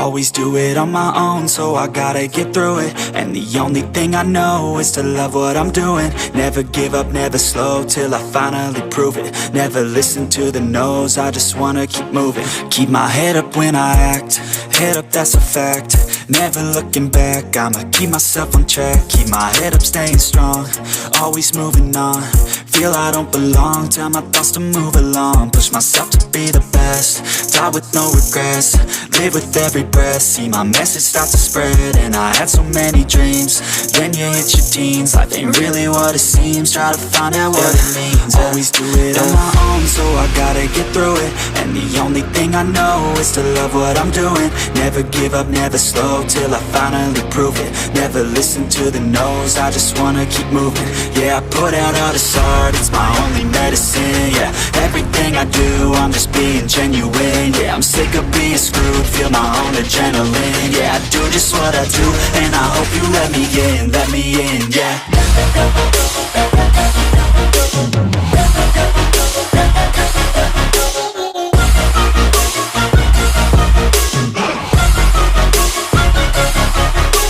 Always do it on my own, so I gotta get through it. And the only thing I know is to love what I'm doing. Never give up, never slow, till I finally prove it. Never listen to the no's, I just wanna keep moving. Keep my head up when I act, head up, that's a fact. Never looking back, I'ma keep myself on track. Keep my head up, staying strong, always moving on. Feel I don't belong, tell my thoughts to move along. Push myself to be the best, die with no regrets. Live with every breath, see my message start to spread. And I had so many dreams, then you hit your teens. Life ain't really what it seems, try to find out what it means. Always do it on my own, so I gotta get through it. And the only thing I know is to love what I'm doing. Never give up, never slow, till I finally prove it. Never listen to the no's, I just wanna keep moving. Yeah, I put out all this art, it's my only medicine. Yeah, everything I do, I'm just being genuine. Yeah, I'm sick of being screwed, feel my own adrenaline. Yeah, I do just what I do, and I hope you let me in, yeah.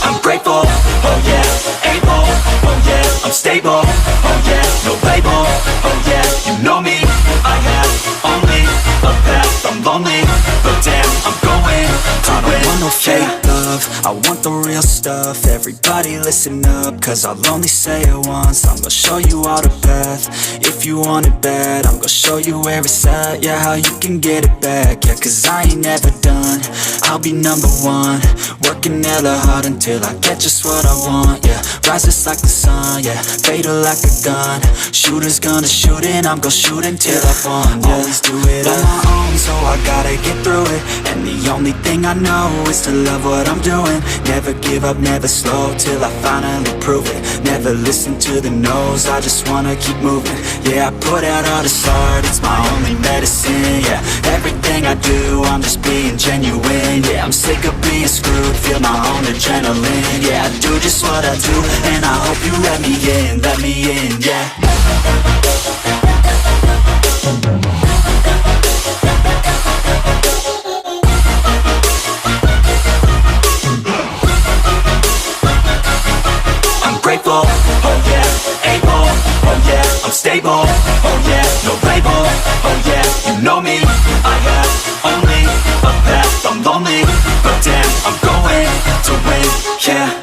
I'm grateful, oh yeah, able, oh yeah, I'm stable, oh yeah, no label, oh yeah, you know me, I have only a path, I'm lonely, but damn, I'm going to win. I don't want no fake love, I want the real stuff. Everybody listen up, cause I'll only say it once. I'm gonna show you all the path, if you want it bad. I'm gonna show you where it's at, yeah, how you can get it back. Yeah, cause I ain't never done, I'll be number one. Working hella hard until I get just what I want, yeah. Rises like the sun, yeah, fatal like a gun. Shooter's gonna shoot and I'm gonna shoot until I won, yeah. Always do it on my own, so I gotta get through it. And the only thing I know is to love what I'm doing. Never give up, never slow, till I finally prove it. Never listen to the no's, I just wanna keep moving. Yeah, I put out all this art, it's my only medicine. Yeah, everything I do, I'm just being genuine. Yeah, I'm sick of being screwed, feel my own adrenaline. Yeah, I do just what I do, and I hope you let me in, yeah. I'm grateful, oh yeah, able, oh yeah, I'm stable, oh yeah, no label, oh yeah, you know me, I have only a path, I'm lonely, but damn, I'm going to win, yeah.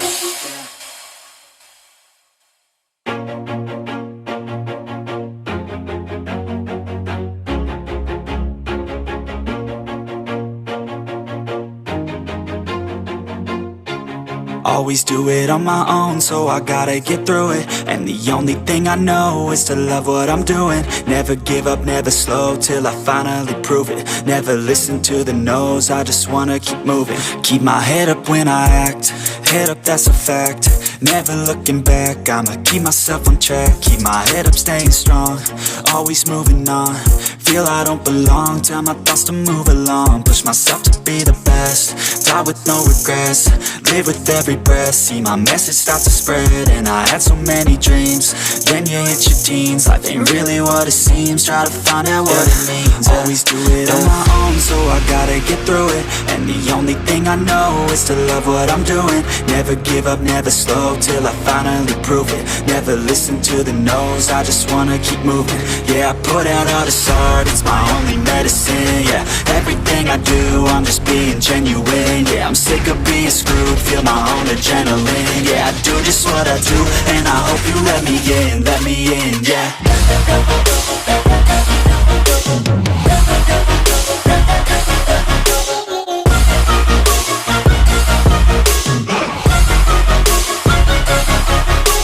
Always do it on my own, so I gotta get through it. And the only thing I know is to love what I'm doing. Never give up, never slow, till I finally prove it. Never listen to the no's, I just wanna keep moving. Keep my head up when I act, head up, that's a fact. Never looking back, I'ma keep myself on track. Keep my head up, staying strong, always moving on. Feel I don't belong, tell my thoughts to move along. Push myself to be the best, die with no regrets. Live with every breath, see my message start to spread. And I had so many dreams, then you hit your teens. Life ain't really what it seems, try to find out what it means. Always do it on my own, so I gotta get through it. And the only thing I know is to love what I'm doing. Never give up, never slow, till I finally prove it. Never listen to the no's, I just wanna keep moving. Yeah, I put out all this art, it's my only medicine. Yeah, everything I do, I'm just being genuine. Yeah, I'm sick of being screwed, feel my own adrenaline. Yeah, I do just what I do, and I hope you let me in, yeah.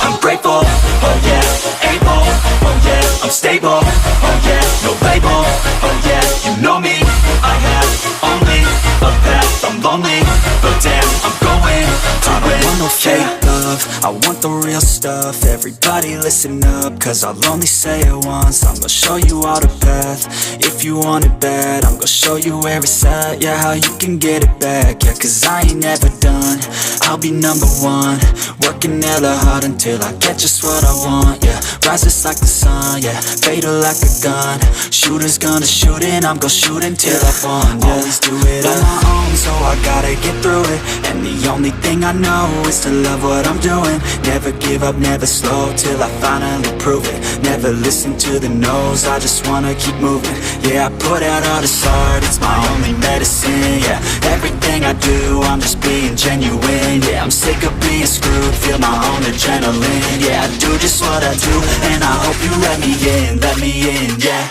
I'm grateful, oh yeah, able, oh yeah, I'm stable, oh yeah, no label, oh yeah, you know me, I have only a path, I'm lonely, but damn, I'm going to win. I don't want no fake love, love, I want the real stuff. Everybody listen up, cause I'll only say it once. I'm gonna show you all the path, if you want it bad. I'm gonna show you where it's at, yeah, how you can get it back. Yeah, cause I ain't never done, I'll be number one. Working hella hard until I get just what I want, yeah. Rises like the sun, yeah, fatal like a gun. Shooters gonna shoot and I'm gonna shoot until I won, yeah. Always do it on my own, so I gotta get through it. And the only thing I know is to love what I'm doing. Never give up, never slow, till I finally prove it. Never listen to the no's, I just wanna keep moving. Yeah, I put out all this art, it's my only medicine, yeah. Everything I do, I'm just being genuine, yeah. I'm sick of being screwed, feel my own adrenaline. Yeah, I do just what I do, and I hope you let me in, yeah.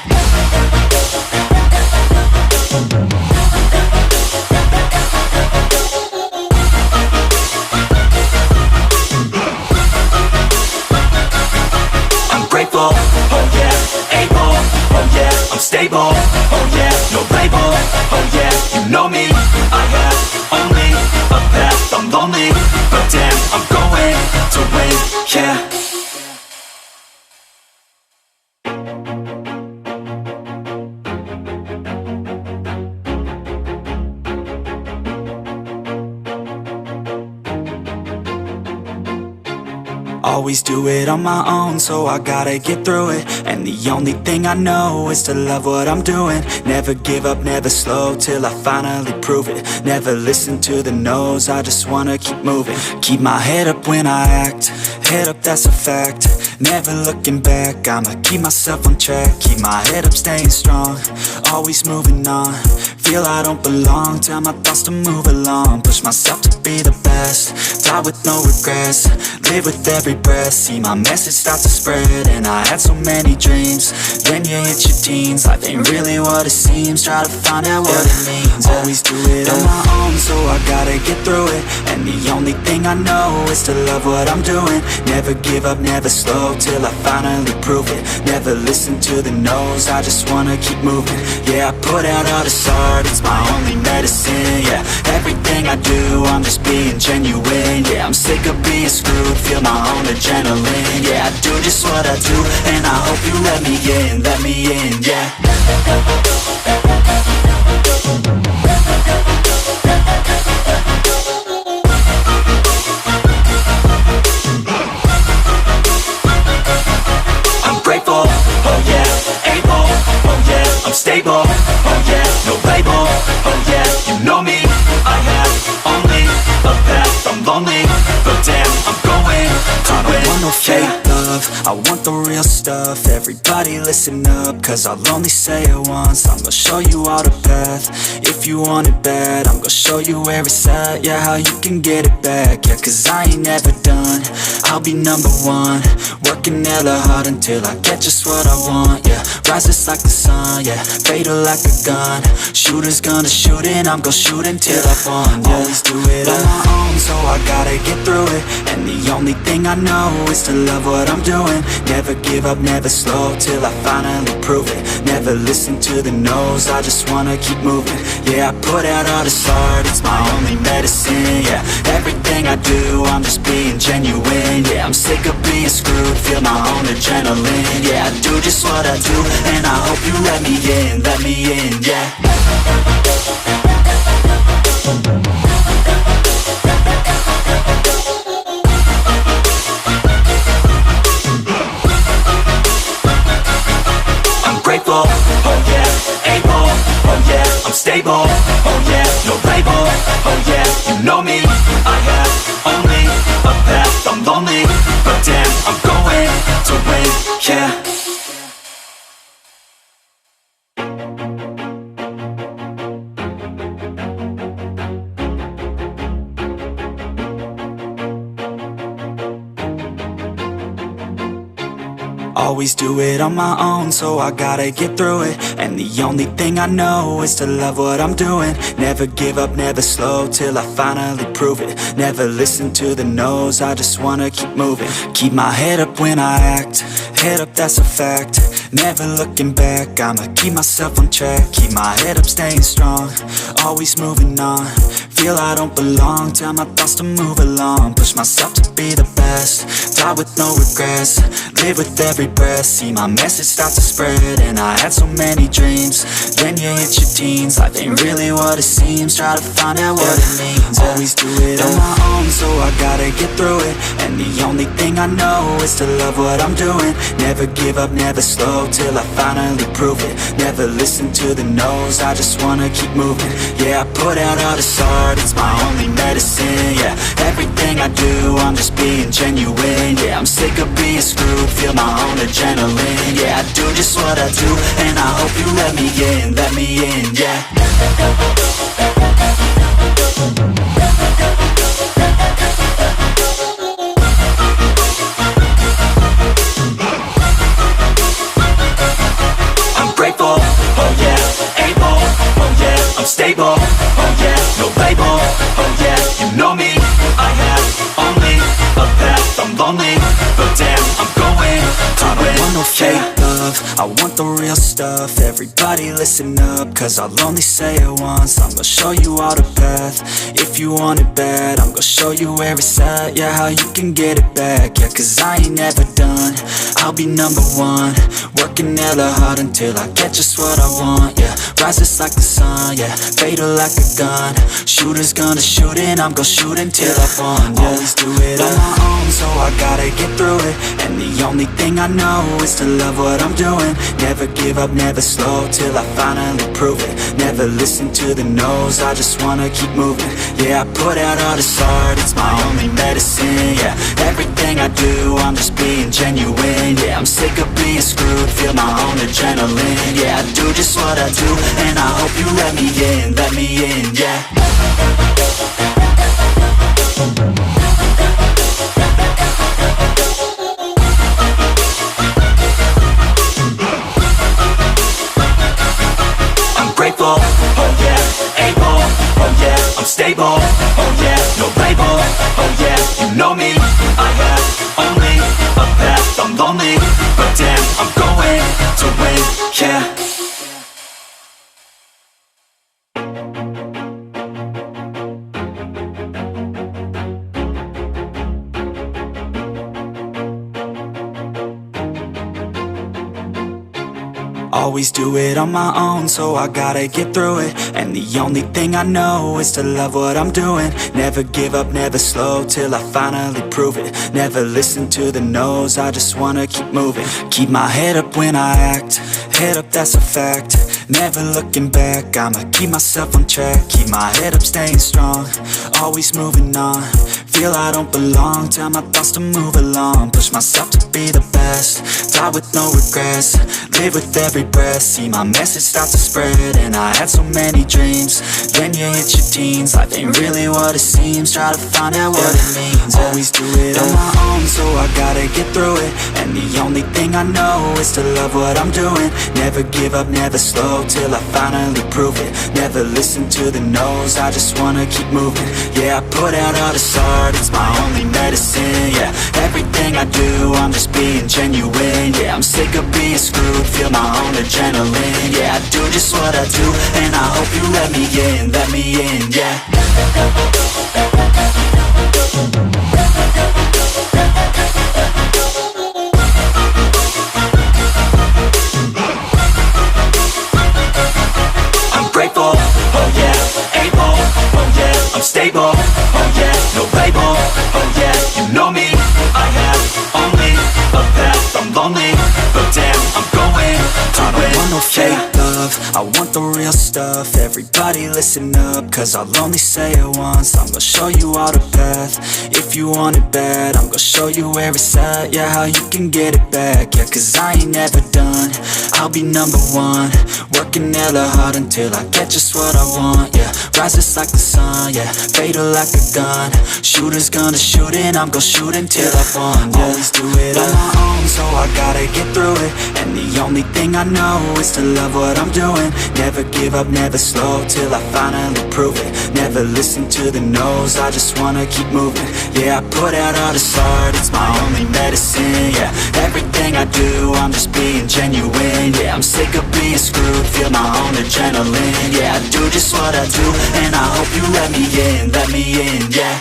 I'm grateful, oh yeah, able, oh yeah, I'm stable, oh yeah, no label, oh yeah, you know me, I have only a path, I'm lonely, but damn, I'm going to win, yeah. Always do it on my own, so I gotta get through it. And the only thing I know is to love what I'm doing. Never give up, never slow, till I finally prove it. Never listen to the no's, I just wanna keep moving. Keep my head up when I act, head up, that's a fact. Never looking back, I'ma keep myself on track. Keep my head up, staying strong, always moving on. Feel I don't belong, tell my thoughts to move along. Push myself to be the best, die with no regrets. Live with every breath, see my message start to spread. And I had so many dreams, then you hit your teens. Life ain't really what it seems, try to find out what it means. Always do it on my own, so I gotta get through it. And the only thing I know is to love what I'm doing. Never give up, never slow, till I finally prove it. Never listen to the no's, I just wanna keep moving. Yeah, I put out all this art, it's my only medicine, yeah. Everything I do, I'm just being genuine, yeah. I'm sick of being screwed, feel my own adrenaline, yeah. I do just what I do, and I hope you let me in, yeah. I'm grateful, oh yeah, able, oh yeah, I'm stable, oh yeah, no label, oh yeah, you know me, I have only a path, I'm lonely, but damn, I'm going to win. I don't want no fake love, I want the real stuff. Everybody listen up, cause I'll only say it once. I'm gonna show you all the path, if you want it bad. I'm gonna show you where it's at, yeah, how you can get it back. Yeah, cause I ain't never done, I'll be number one. Working hella hard until I get just what I want, yeah. Rises like the sun, yeah, fatal like a gun. Shooters gonna shoot and I'm gonna shoot until I won, yeah. Always do it on my own, so I gotta get through it. And the only thing I know is to love what I'm doing. Never give up, never slow, till I finally prove it. Never listen to the no's, I just wanna keep moving. Yeah, I put out all this art, it's my only medicine, yeah. Everything I do, I'm just being genuine, yeah. I'm sick of being screwed, feel my own adrenaline, yeah. I do just what I do, and I hope you let me in, yeah. I'm grateful, oh yeah, able, oh yeah, I'm stable, oh yeah, no label, oh yeah, you know me, I have only a path, I'm lonely, but damn, I'm going to win, yeah. Always do it on my own, so I gotta get through it. And the only thing I know is to love what I'm doing. Never give up, never slow, till I finally prove it. Never listen to the no's, I just wanna keep moving. Keep my head up when I act, head up, that's a fact. Never looking back, I'ma keep myself on track. Keep my head up, staying strong, always moving on. Feel I don't belong, tell my thoughts to move along. Push myself to be the best, die with no regrets. Live with every breath, see my message start to spread. And I had so many dreams, then you hit your teens. Life ain't really what it seems, try to find out what it means. Always do it on my own, so I gotta get through it. And the only thing I know is to love what I'm doing. Never give up, never slow, till I finally prove it. Never listen to the no's, I just wanna keep moving. Yeah, I put out all this art, it's my only medicine. Yeah, everything I do, I'm just being genuine. Yeah, I'm sick of being screwed, feel my own adrenaline. Yeah, I do just what I do, and I hope you let me in, yeah. I'm grateful, oh yeah, able, oh yeah, I'm stable, oh yeah, no label, oh yeah, you know me, I have only a path, I'm lonely, but damn, I'm going to win. I don't want no fake love, I want the real stuff. Everybody listen up, cause I'll only say it once. I'm gonna show you all the path, if you want it bad. I'm gonna show you where it's at, yeah, how you can get it back. Yeah, cause I ain't never done, I'll be number one. Working hella hard until I get just what I want, yeah. Rises like the sun, yeah, fatal like a gun. Shooter's gonna shoot and I'm gonna shoot until I won, yeah. Always do it on my own, so I gotta get through it. And the only thing I know is to love what I'm doing. Never give up, never slow, till I finally prove it. Never listen to the no's, I just wanna keep moving. Yeah, I put out all this art, it's my only medicine. Yeah, everything I do, I'm just being genuine. Yeah, I'm sick of being screwed, feel my own adrenaline. Yeah, I do just what I do, and I hope you let me in, yeah. I'm grateful, oh yeah, able, oh yeah, I'm stable, oh yeah, no label, oh yeah, you know me, I have only a path, I'm lonely, but damn, I'm going to win, yeah. Always do it on my own, so I gotta get through it. And the only thing I know is to love what I'm doing. Never give up, never slow, till I finally prove it. Never listen to the no's, I just wanna keep moving. Keep my head up when I act, head up, that's a fact. Never looking back, I'ma keep myself on track. Keep my head up, staying strong, always moving on. Feel I don't belong, tell my thoughts to move along. Push myself to be the best, die with no regrets. Live with every breath, see my message start to spread. And I had so many dreams, then you hit your teens. Life ain't really what it seems, try to find out what it means. Always do it on my own, so I gotta get through it. And the only thing I know is to love what I'm doing. Never give up, never slow, till I finally prove it. Never listen to the no's, I just wanna keep moving. Yeah, I put out all this art, it's my only medicine. Yeah, everything I do, I'm just being genuine. Yeah, I'm sick of being screwed, feel my own adrenaline. Yeah, I do just what I do, and I hope you let me in, yeah. I'm grateful, oh yeah, able, oh yeah, I'm stable, oh yeah, no label, oh yeah, you know me, I have only a path, I'm lonely, but damn, I'm going to win. I don't want no fake love, I want the real stuff. Everybody listen up, cause I'll only say it once. I'm gonna show you all the path, if you want it bad. I'm gonna show you where it's at, yeah, how you can get it back. Yeah, cause I ain't never done, I'll be number one. Working hella hard until I get just what I want, yeah. Rises like the sun, yeah, fatal like a gun. Shooter's gonna shoot and I'm gonna shoot until I won, yeah. Always do it on my own, so I gotta get through it. And the only thing I know is to love what I'm doing. Never give up, never slow, till I finally prove it. Never listen to the no's, I just wanna keep moving. Yeah, I put out all this art, it's my only medicine. Yeah, everything I do, I'm just being genuine. Yeah, I'm sick of being screwed, feel my own adrenaline. Yeah, I do just what I do, and I hope you let me in, yeah.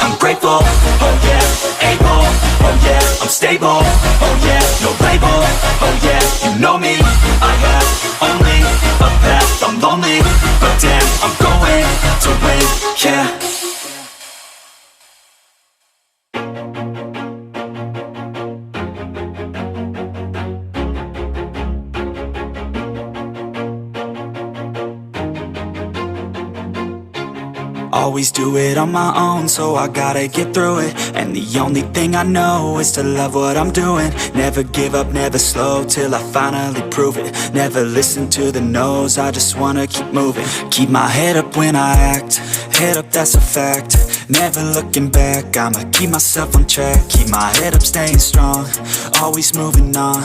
I'm grateful, oh yeah, able, oh yeah, I'm stable, oh yeah, no label, oh yeah, you know me, I have only a path, I'm lonely, but damn, I'm going to win, yeah. Always do it on my own, so I gotta get through it. And the only thing I know is to love what I'm doing. Never give up, never slow, till I finally prove it. Never listen to the no's, I just wanna keep moving. Keep my head up when I act, head up, that's a fact. Never looking back, I'ma keep myself on track. Keep my head up, staying strong, always moving on.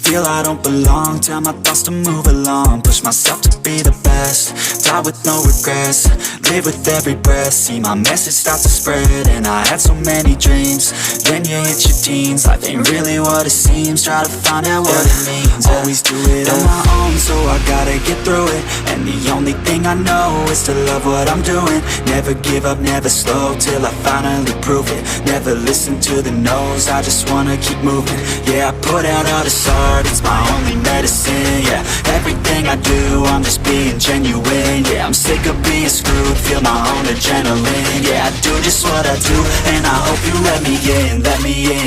Feel I don't belong, tell my thoughts to move along. Push myself to be the best, die with no regrets. Live with every breath, see my message start to spread. And I had so many dreams, then you hit your teens. Life ain't really what it seems, try to find out what it means. Always do it on my own, so I gotta get through it. And the only thing I know is to love what I'm doing. Never give up, never slow, till I finally prove it. Never listen to the no's, I just wanna keep moving. Yeah, I put out all this art, it's my only medicine. Yeah, everything I do, I'm just being genuine. Yeah, I'm sick of being screwed, feel my own adrenaline. Yeah, I do just what I do, and I hope you let me in, let me in.